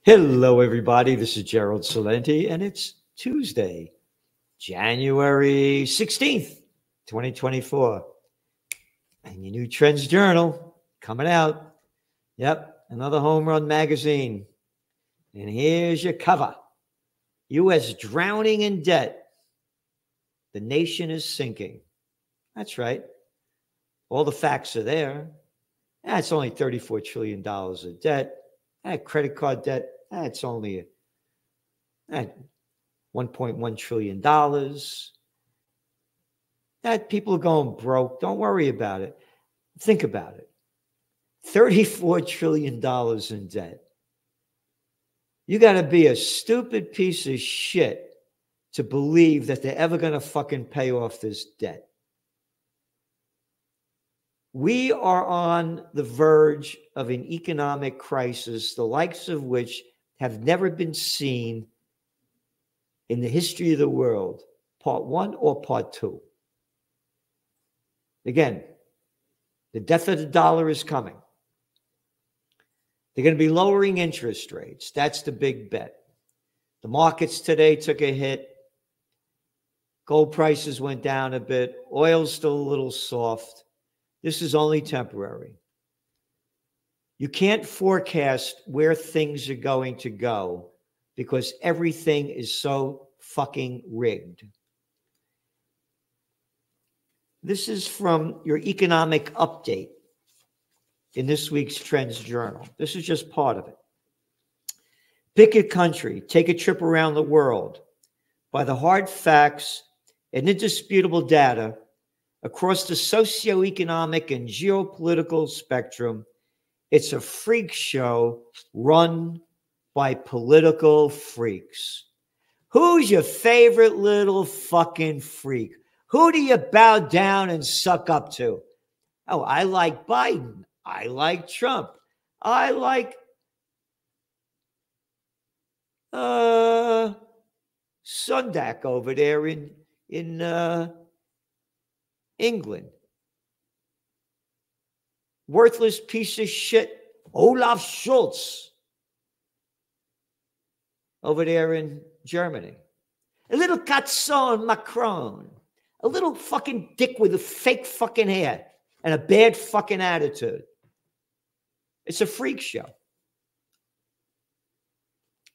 Hello, everybody. This is Gerald Salenti, and it's Tuesday, January 16th, 2024. And your new Trends Journal coming out. Yep, another home run magazine. And here's your cover. U.S. drowning in debt. The nation is sinking. That's right. All the facts are there. It's only $34 trillion of debt. Credit card debt, it's only $1.1 trillion. That people are going broke. Don't worry about it. Think about it. $34 trillion in debt. You got to be a stupid piece of shit to believe that they're ever going to fucking pay off this debt. We are on the verge of an economic crisis, the likes of which have never been seen in the history of the world, part one or part two. Again, the death of the dollar is coming. They're going to be lowering interest rates. That's the big bet. The markets today took a hit. Gold prices went down a bit. Oil's still a little soft. This is only temporary. You can't forecast where things are going to go because everything is so fucking rigged. This is from your economic update in this week's Trends Journal. This is just part of it. Pick a country, take a trip around the world. By the hard facts and indisputable data, across the socioeconomic and geopolitical spectrum, it's a freak show run by political freaks. Who's your favorite little fucking freak? Who do you bow down and suck up to? Oh, I like Biden. I like Trump. I like Sundak over there in England. Worthless piece of shit Olaf Scholz over there in Germany. A little catzon Macron. A little fucking dick with a fake fucking hair and a bad fucking attitude. It's a freak show.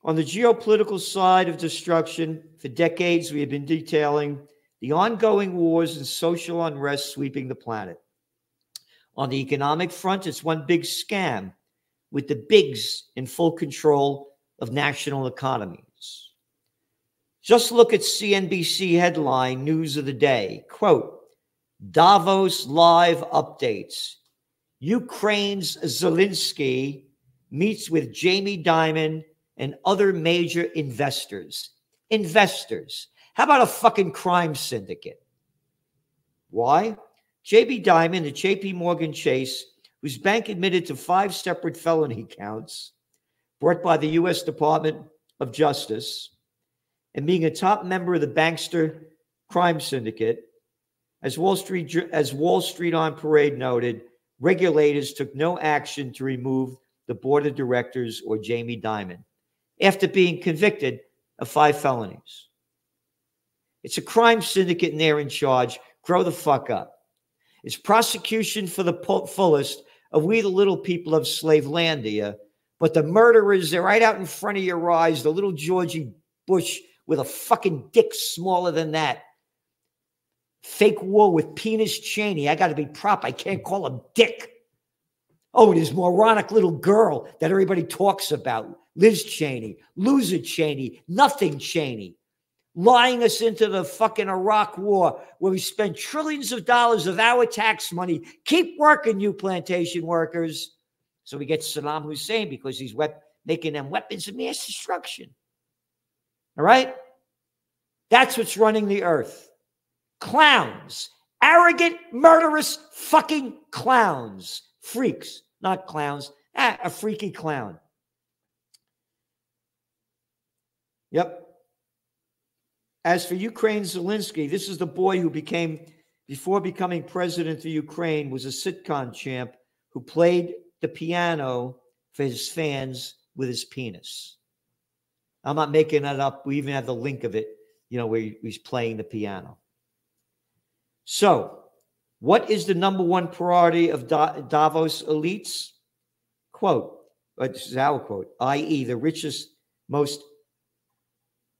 On the geopolitical side of destruction, for decades we have been detailing the ongoing wars and social unrest sweeping the planet. On the economic front, it's one big scam with the bigs in full control of national economies. Just look at CNBC headline news of the day. Quote, Davos live updates. Ukraine's Zelensky meets with Jamie Dimon and other major investors. Investors. How about a fucking crime syndicate? Why? J.B. Dimon at J.P. Morgan Chase, whose bank admitted to 5 separate felony counts brought by the U.S. Department of Justice, and being a top member of the bankster crime syndicate, as Wall Street on Parade noted, regulators took no action to remove the board of directors or Jamie Dimon after being convicted of 5 felonies. It's a crime syndicate and they're in charge. Grow the fuck up. It's prosecution for the fullest of we the little people of Slavelandia, but the murderers, they're right out in front of your eyes, the little Georgie Bush with a fucking dick smaller than that. Fake war with penis Cheney. I got to be prop. I can't call him Dick. Oh, this moronic little girl that everybody talks about. Liz Cheney, loser Cheney, nothing Cheney. Lying us into the fucking Iraq war where we spent trillions of dollars of our tax money. Keep working, you plantation workers. So we get Saddam Hussein because he's making them weapons of mass destruction. All right? That's what's running the earth. Clowns. Arrogant, murderous fucking clowns. Freaks, not clowns. A freaky clown. Yep. As for Ukraine's Zelensky, this is the boy who before becoming president of Ukraine, was a sitcom champ who played the piano for his fans with his penis. I'm not making that up. We even have the link of it, where he's playing the piano. So, what is the number one priority of Davos elites? Quote, this is our quote, i.e., the richest, most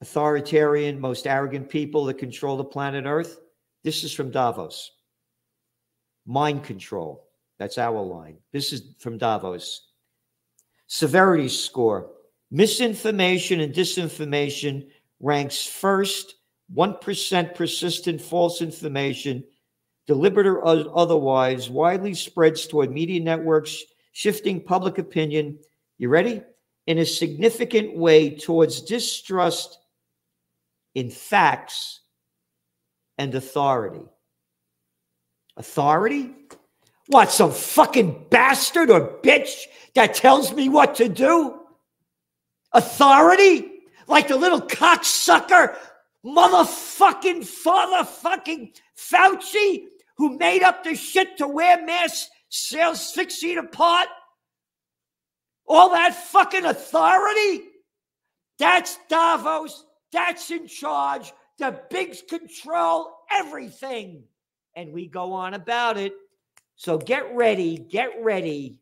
authoritarian, most arrogant people that control the planet Earth. This is from Davos. Mind control. That's our line. This is from Davos. Severity score. Misinformation and disinformation ranks first. 1% persistent false information, deliberate or otherwise, widely spreads toward media networks, shifting public opinion. You ready? In a significant way towards distrust in facts and authority. Authority? What, some fucking bastard or bitch that tells me what to do? Authority? Like the little cocksucker, motherfucking Fauci, who made up the shit to wear masks 6 feet apart? All that fucking authority? That's Davos. That's in charge. The bigs control everything. And we go on about it. So get ready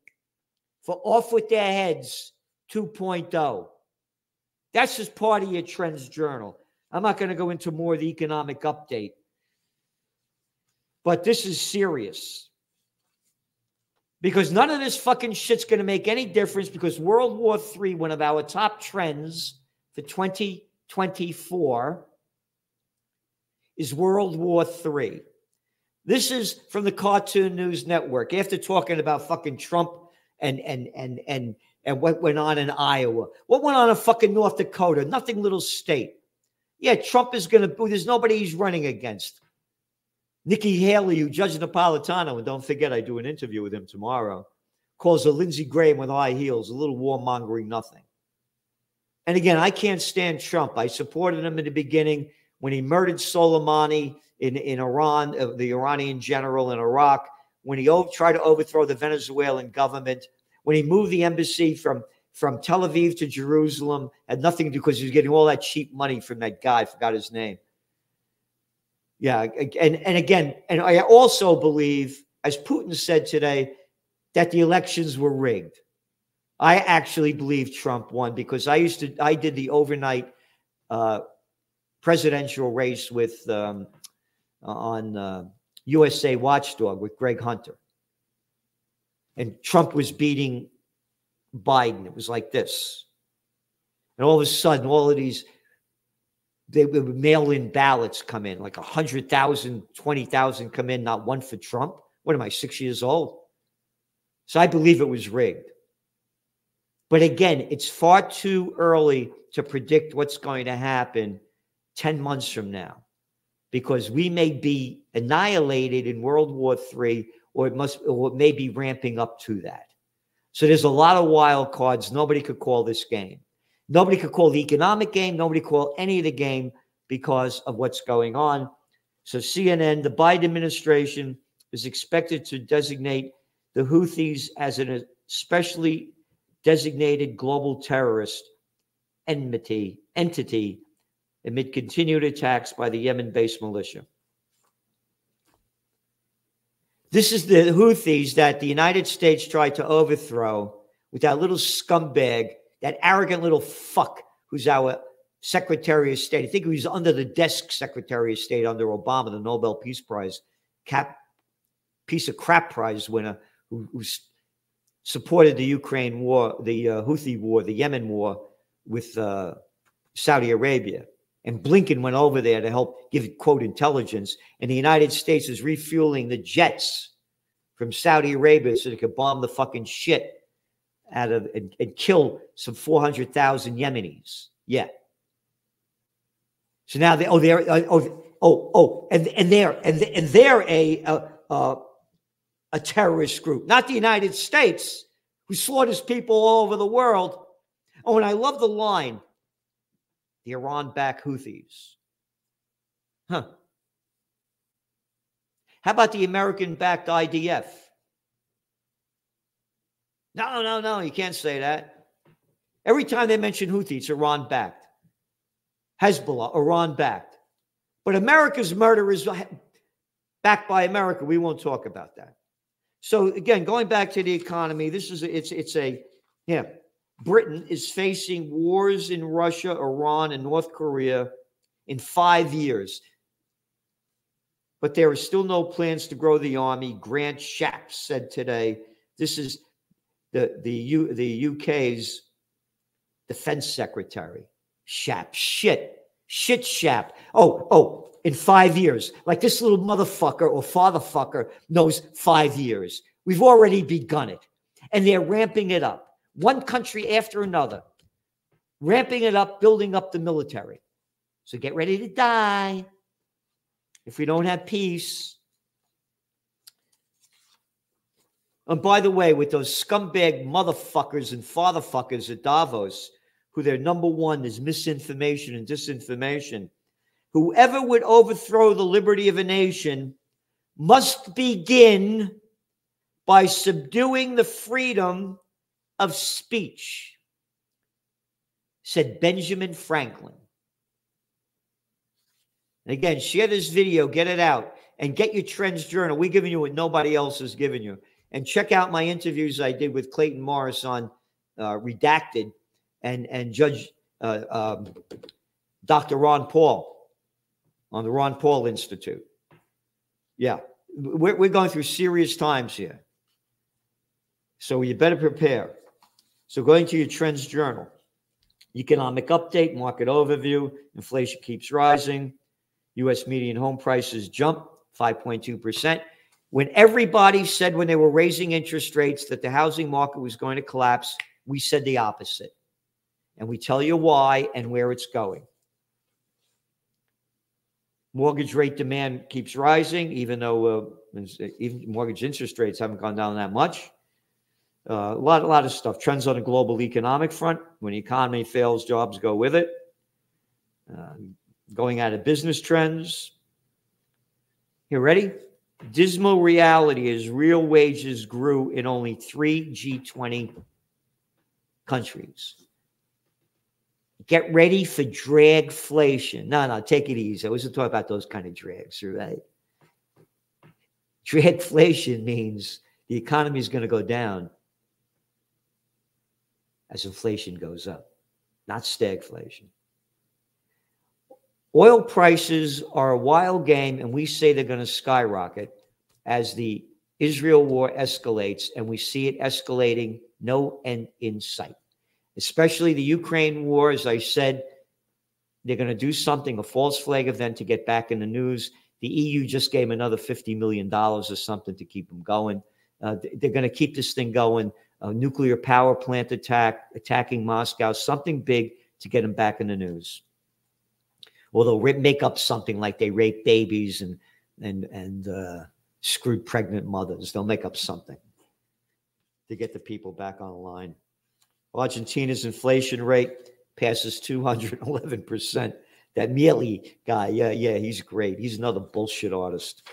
for Off With Their Heads 2.0. That's just part of your Trends Journal. I'm not going to go into more of the economic update. But this is serious. Because none of this fucking shit's going to make any difference, because World War III, one of our top trends for 2024, is World War III. This is from the Cartoon News Network. After talking about fucking Trump and what went on in Iowa. What went on in fucking North Dakota? Nothing, little state. Yeah, Trump is going to, there's nobody he's running against. Nikki Haley, who judged Napolitano, and don't forget I do an interview with him tomorrow, calls her Lindsey Graham with high heels, a little warmongering nothing. And again, I can't stand Trump. I supported him in the beginning when he murdered Soleimani in Iran, the Iranian general in Iraq, when he tried to overthrow the Venezuelan government, when he moved the embassy from Tel Aviv to Jerusalem, had nothing to do because he was getting all that cheap money from that guy. I forgot his name. Yeah, and again, and I also believe, as Putin said today, that the elections were rigged. I actually believe Trump won because I did the overnight presidential race with on USA Watchdog with Greg Hunter, and Trump was beating Biden. It was like this, and all of a sudden, all of these. They would mail-in ballots come in, like 100,000, 20,000 come in, not one for Trump. What am I, 6 years old? So I believe it was rigged. But again, it's far too early to predict what's going to happen 10 months from now, because we may be annihilated in World War III, or it may be ramping up to that. So there's a lot of wild cards. Nobody could call this game. Nobody could call the economic game. Nobody could call any of the game because of what's going on. So CNN, the Biden administration is expected to designate the Houthis as an especially designated global terrorist entity amid continued attacks by the Yemen-based militia. This is the Houthis that the United States tried to overthrow with that little scumbag, that arrogant little fuck who's our Secretary of State. I think he was under the desk Secretary of State under Obama, the Nobel Peace Prize, piece of crap prize winner who supported the Ukraine war, the Houthi war, the Yemen war with Saudi Arabia. And Blinken went over there to help give, quote, intelligence. And the United States is refueling the jets from Saudi Arabia so they could bomb the fucking shit out of and kill some 400,000 Yemenis. Yeah. So now they're a terrorist group, not the United States, who slaughters people all over the world. Oh, and I love the line, the Iran-backed Houthis. Huh. How about the American-backed IDF? No, you can't say that. Every time they mention Houthis, it's Iran-backed. Hezbollah, Iran-backed. But America's murder is backed by America. We won't talk about that. So again, going back to the economy, Britain is facing wars in Russia, Iran, and North Korea in 5 years. But there are still no plans to grow the army. Grant Shapps said today. This is the UK's defense secretary. Shapps. Shit, Shapps. Oh, in 5 years. Like this little motherfucker or fatherfucker knows 5 years. We've already begun it. And they're ramping it up. One country after another. Ramping it up, building up the military. So get ready to die if we don't have peace. And by the way, with those scumbag motherfuckers and fatherfuckers at Davos, who their number one is misinformation and disinformation, whoever would overthrow the liberty of a nation must begin by subduing the freedom of speech, said Benjamin Franklin. And again, share this video, get it out, and get your Trends Journal. We're giving you what nobody else is giving you. And check out my interviews I did with Clayton Morris on Redacted and Judge Dr. Ron Paul on the Ron Paul Institute. Yeah, we're going through serious times here. So you better prepare. So going to your Trends Journal, economic update, market overview, inflation keeps rising. U.S. median home prices jump 5.2%. When everybody said when they were raising interest rates that the housing market was going to collapse, we said the opposite. And we tell you why and where it's going. Mortgage rate demand keeps rising, even though even mortgage interest rates haven't gone down that much. A lot of stuff. Trends on the global economic front. When the economy fails, jobs go with it. Going out of business trends. You ready? Dismal reality is real wages grew in only 3 G20 countries. Get ready for dragflation. No, take it easy. I wasn't talking about those kind of drags, right? Dragflation means the economy is going to go down as inflation goes up, not stagflation. Oil prices are a wild game, and we say they're going to skyrocket as the Israel war escalates, and we see it escalating, no end in sight. Especially the Ukraine war, as I said, they're going to do something, a false flag event to get back in the news. The EU just gave another $50 million or something to keep them going. They're going to keep this thing going. A nuclear power plant attacking Moscow, something big to get them back in the news. Or they'll make up something like they raped babies and screwed pregnant mothers. They'll make up something to get the people back on the line. Argentina's inflation rate passes 211%. That Milei guy, yeah, he's great. He's another bullshit artist.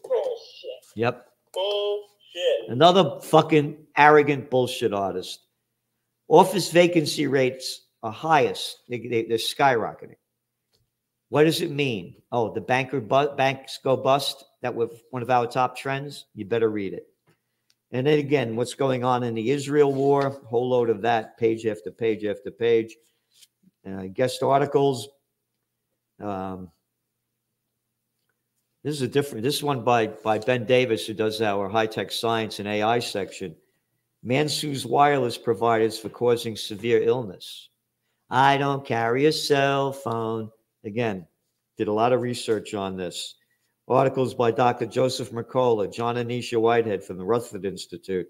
Bullshit. Yep. Bullshit. Another fucking arrogant bullshit artist. Office vacancy rates are highest. They're skyrocketing. What does it mean? Oh, the banks go bust? That was one of our top trends? You better read it. And then again, what's going on in the Israel war? A whole load of that, page after page after page. Guest articles. This is one by Ben Davis, who does our high-tech science and AI section. Man sues wireless providers for causing severe illness. I don't carry a cell phone. Again, did a lot of research on this. Articles by Dr. Joseph Mercola, John Anisha Whitehead from the Rutherford Institute.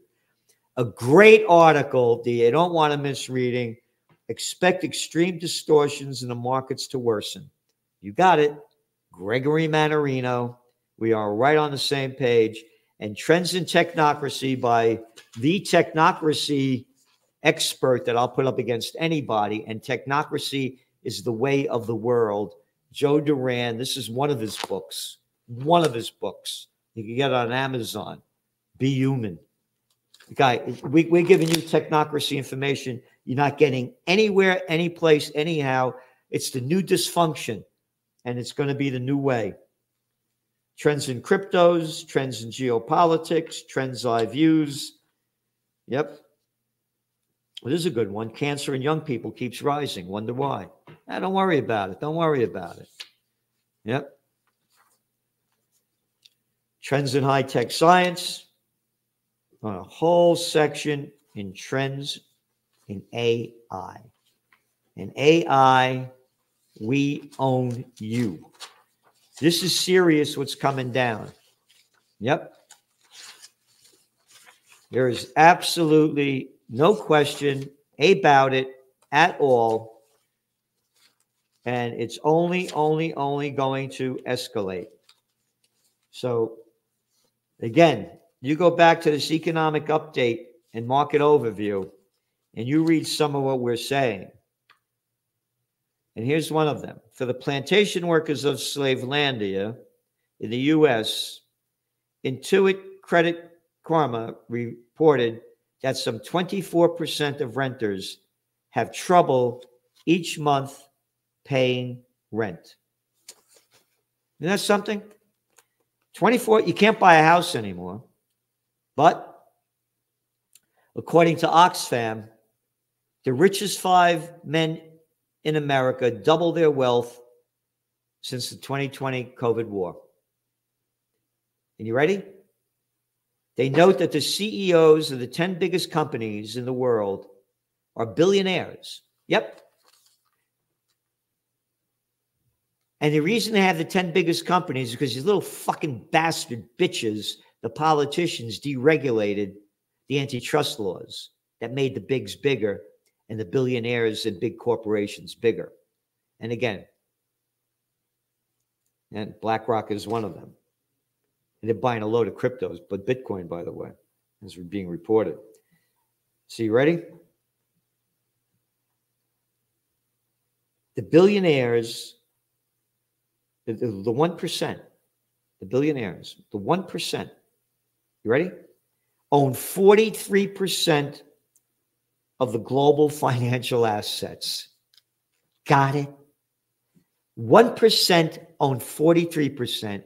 A great article. You don't want to miss reading. Expect extreme distortions in the markets to worsen. You got it. Gregory Mannarino. We are right on the same page. And Trends in Technocracy by the technocracy expert that I'll put up against anybody. And Technocracy is the way of the world. Joe Duran. This is one of his books. One of his books. You can get it on Amazon. Be Human. Guy, we're giving you technocracy information you're not getting anywhere, any place, anyhow. It's the new dysfunction, and it's going to be the new way. Trends in cryptos, trends in geopolitics, trends I views. Yep. Well, this is a good one. Cancer in young people keeps rising. Wonder why. Don't worry about it. Don't worry about it. Yep. Trends in high-tech science. On a whole section in trends in AI. In AI, we own you. This is serious what's coming down. Yep. There is absolutely no question about it at all. And it's only going to escalate. So, again, you go back to this economic update and market overview, and you read some of what we're saying. And here's one of them. For the plantation workers of Slavelandia in the U.S., Intuit Credit Karma reported that some 24% of renters have trouble each month paying rent. Isn't that something? 24, you can't buy a house anymore. But according to Oxfam, the richest 5 men in America doubled their wealth since the 2020 COVID war. And you ready? They note that the CEOs of the 10 biggest companies in the world are billionaires. Yep. And the reason they have the 10 biggest companies is because these little fucking bastard bitches, the politicians, deregulated the antitrust laws that made the bigs bigger and the billionaires and big corporations bigger. And again, and BlackRock is one of them. And they're buying a load of cryptos, but Bitcoin, by the way, is being reported. So you ready? The billionaires, the 1%, the billionaires, the 1%, you ready? Own 43% of the global financial assets. Got it? 1% own 43%.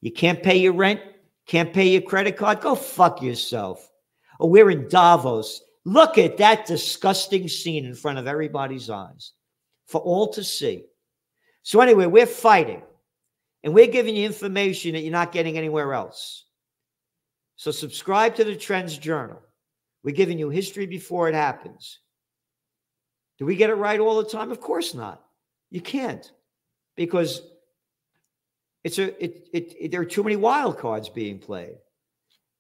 You can't pay your rent, can't pay your credit card, go fuck yourself. Oh, we're in Davos. Look at that disgusting scene in front of everybody's eyes for all to see. So anyway, we're fighting, and we're giving you information that you're not getting anywhere else. So subscribe to the Trends Journal. We're giving you history before it happens. Do we get it right all the time? Of course not. You can't, because there are too many wild cards being played.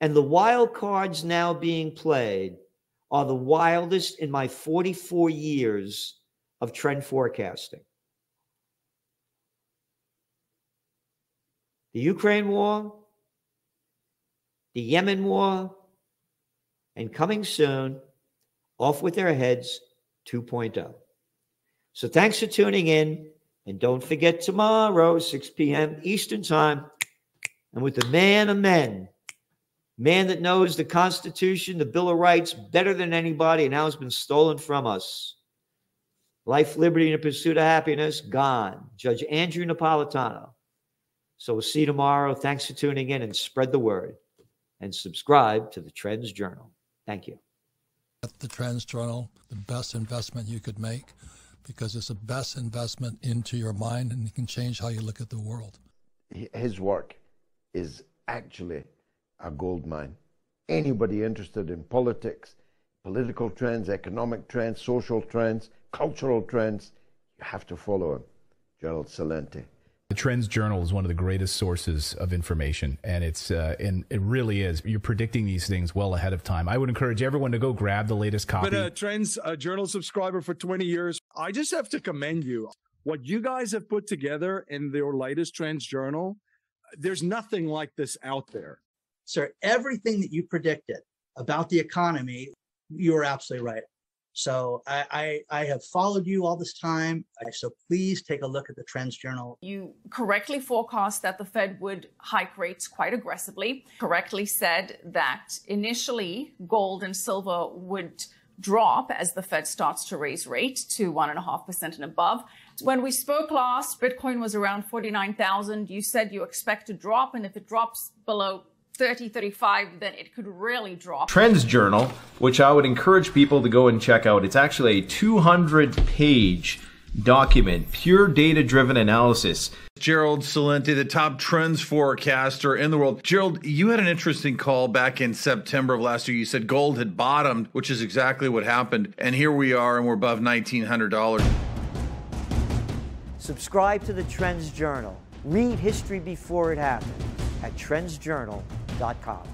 And the wild cards now being played are the wildest in my 44 years of trend forecasting. The Ukraine war, the Yemen war, and coming soon, Off With Their Heads 2.0. So thanks for tuning in. And don't forget tomorrow, 6 p.m. Eastern Time, and with the man of men, man that knows the Constitution, the Bill of Rights better than anybody, and how it's been stolen from us. Life, liberty, and the pursuit of happiness, gone. Judge Andrew Napolitano. So we'll see you tomorrow. Thanks for tuning in, and spread the word. And subscribe to the Trends Journal. Thank you. The Trends Journal, the best investment you could make, because it's the best investment into your mind, and it can change how you look at the world. His work is actually a gold mine. Anybody interested in politics, political trends, economic trends, social trends, cultural trends, you have to follow him, Gerald Celente. The Trends Journal is one of the greatest sources of information, and and it really is. You're predicting these things well ahead of time. I would encourage everyone to go grab the latest copy. Been a Trends Journal subscriber for 20 years. I just have to commend you. What you guys have put together in your latest Trends Journal, there's nothing like this out there. Sir, everything that you predicted about the economy, you were absolutely right. So I have followed you all this time. So please take a look at the Trends Journal. You correctly forecast that the Fed would hike rates quite aggressively, correctly said that initially gold and silver would drop as the Fed starts to raise rates to 1.5% and above. When we spoke last, Bitcoin was around 49,000. You said you expect to drop, and if it drops below 30, 35, then it could really drop. Trends Journal, which I would encourage people to go and check out. It's actually a 200-page document, pure data-driven analysis. Gerald Celente, the top trends forecaster in the world. Gerald, you had an interesting call back in September of last year. You said gold had bottomed, which is exactly what happened. And here we are, and we're above $1,900. Subscribe to the Trends Journal. Read history before it happened at trendsjournal.com.